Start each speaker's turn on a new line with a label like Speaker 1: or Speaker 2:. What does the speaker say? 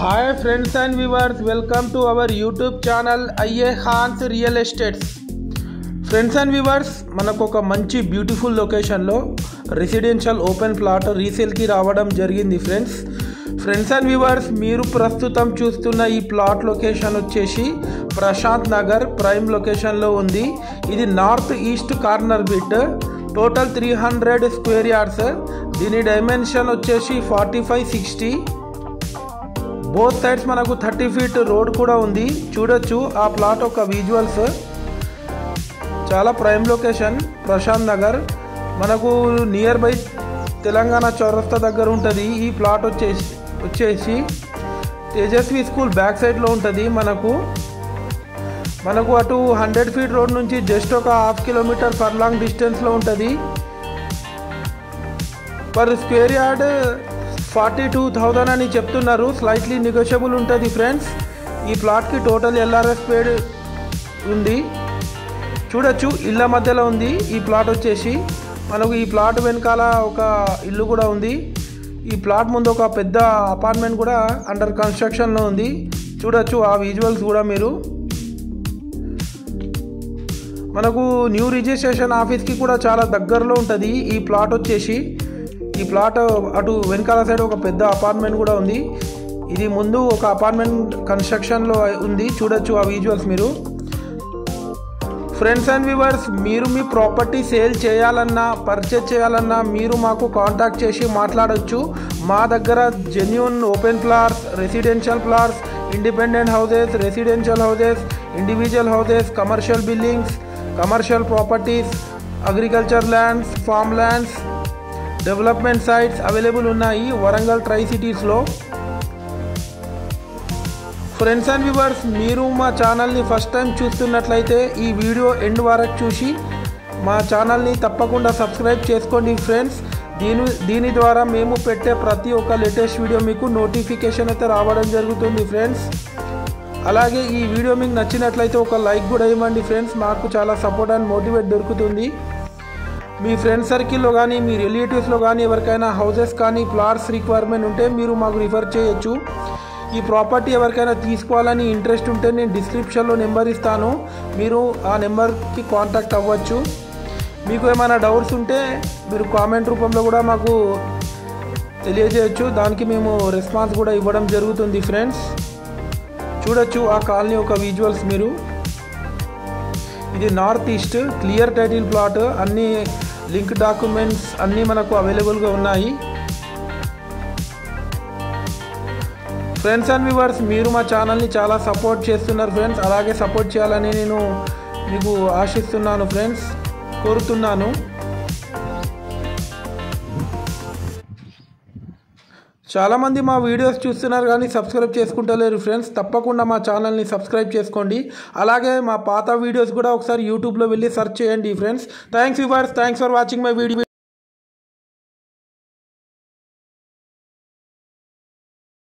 Speaker 1: Hi friends and viewers, welcome to our YouTube channel IA Hans Real Estates. Friends and viewers, మనకు ఒక మంచి beautiful లొకేషన్లో residential open plot రీసేల్కి రావడం జరిగింది. Friends and viewers, మీరు ప్రస్తుతం చూస్తున్న ఈ ప్లాట్ లొకేషన్ వచ్చేసి ప్రశాంత్ నగర్ ప్రైమ్ లొకేషన్లో ఉంది. ఇది north east corner bit, total 300 square yards. దీని డైమెన్షన్ వచ్చేసి 45-60. బోత్ సైడ్స్ మనకు 30 ఫీట్ రోడ్ కూడా ఉంది. చూడొచ్చు ఆ ప్లాట్ ఒక విజువల్స్. చాలా ప్రైమ్ లొకేషన్ ప్రశాంత్ నగర్, మనకు నియర్ బై తెలంగాణ చౌరస్తా దగ్గర ఉంటుంది. ఈ ప్లాట్ వచ్చేసి తేజస్వి స్కూల్ బ్యాక్ సైడ్లో ఉంటుంది. మనకు అటు 100 ఫీట్ రోడ్ నుంచి జస్ట్ ఒక ½ కిలోమీటర్ ఫర్లాంగ్ డిస్టెన్స్లో ఉంటుంది. పర్ స్క్వేర్ యార్డ్ 42,000 అని చెప్తున్నారు. స్లైట్లీ నెగోషియబుల్ ఉంటుంది ఫ్రెండ్స్. ఈ ప్లాట్కి టోటల్ LRS పేడ్ ఉంది. చూడొచ్చు ఇళ్ళ మధ్యలో ఉంది ఈ ప్లాట్ వచ్చేసి. మనకు ఈ ప్లాట్ వెనకాల ఒక ఇల్లు కూడా ఉంది. ఈ ప్లాట్ ముందు ఒక పెద్ద అపార్ట్మెంట్ కూడా అండర్ కన్స్ట్రక్షన్లో ఉంది. చూడొచ్చు ఆ విజువల్స్ కూడా మీరు. మనకు న్యూ రిజిస్ట్రేషన్ ఆఫీస్కి కూడా చాలా దగ్గరలో ఉంటుంది ఈ ప్లాట్ వచ్చేసి. ఈ ప్లాట్ అటు వెనకాల సైడ్ ఒక పెద్ద అపార్ట్మెంట్ కూడా ఉంది. ఇది ముందు ఒక అపార్ట్మెంట్ కన్స్ట్రక్షన్లో ఉంది. చూడొచ్చు ఆ విజువల్స్ మీరు. ఫ్రెండ్స్ అండ్ వ్యూవర్స్, మీరు మీ ప్రాపర్టీ సేల్ చేయాలన్నా పర్చేజ్ చేయాలన్నా మీరు మాకు కాంటాక్ట్ చేసి మాట్లాడవచ్చు. మా దగ్గర genuine open plots, residential plots, independent houses, residential houses, individual houses, commercial buildings, commercial properties, agriculture lands, farm lands, development sites available ఉన్నాయి వరంగల్ ట్రై సిటీస్లో. ఫ్రెండ్స్ అండ్ వ్యూవర్స్, మీరు మా ఛానల్ని ఫస్ట్ టైం చూస్తున్నట్లయితే ఈ వీడియో ఎండ్ వరకు చూసి మా ఛానల్ని తప్పకుండా సబ్స్క్రైబ్ చేసుకోండి ఫ్రెండ్స్. దీని ద్వారా మేము పెట్టే ప్రతి ఒక్క లేటెస్ట్ వీడియో మీకు నోటిఫికేషన్ అయితే రావడం జరుగుతుంది ఫ్రెండ్స్. అలాగే ఈ వీడియో మీకు నచ్చినట్లయితే ఒక లైక్ కూడా ఇవ్వండి ఫ్రెండ్స్. మాకు చాలా సపోర్ట్ అండ్ మోటివేట్ దొరుకుతుంది. మీ ఫ్రెండ్ సర్కిల్లో కానీ మీ రిలేటివ్స్లో కానీ ఎవరికైనా హౌసెస్ కానీ ప్లాట్స్ రిక్వైర్మెంట్ ఉంటే మీరు మాకు రిఫర్ చేయొచ్చు. ఈ ప్రాపర్టీ ఎవరికైనా తీసుకోవాలని ఇంట్రెస్ట్ ఉంటే నేను డిస్క్రిప్షన్లో నెంబర్ ఇస్తాను, మీరు ఆ నెంబర్కి కాంటాక్ట్ అవ్వచ్చు. మీకు ఏమైనా డౌట్స్ ఉంటే మీరు కామెంట్ రూపంలో కూడా మాకు తెలియజేయచ్చు. దానికి మేము రెస్పాన్స్ కూడా ఇవ్వడం జరుగుతుంది ఫ్రెండ్స్. చూడొచ్చు ఆ కాలనీ ఒక విజువల్స్ మీరు. ఇది north east clear title plot, అన్ని లింక్ డాక్యుమెంట్స్ అన్నీ మనకు అవైలబుల్గా ఉన్నాయి. ఫ్రెండ్స్ అండ్ వ్యూవర్స్, మీరు మా ఛానల్ని చాలా సపోర్ట్ చేస్తున్నారు ఫ్రెండ్స్. అలాగే సపోర్ట్ చేయాలని నేను మీకు ఆశిస్తున్నాను ఫ్రెండ్స్, కోరుతున్నాను. చాలామంది మా వీడియోస్ చూస్తున్నారు కానీ సబ్స్క్రైబ్ చేసుకుంటలేరు ఫ్రెండ్స్. తప్పకుండా మా ఛానల్ని సబ్స్క్రైబ్ చేసుకోండి. అలాగే మా పాత వీడియోస్ కూడా ఒకసారి యూట్యూబ్లో వెళ్ళి సెర్చ్ చేయండి friends. Thanks viewers, thanks for watching my video.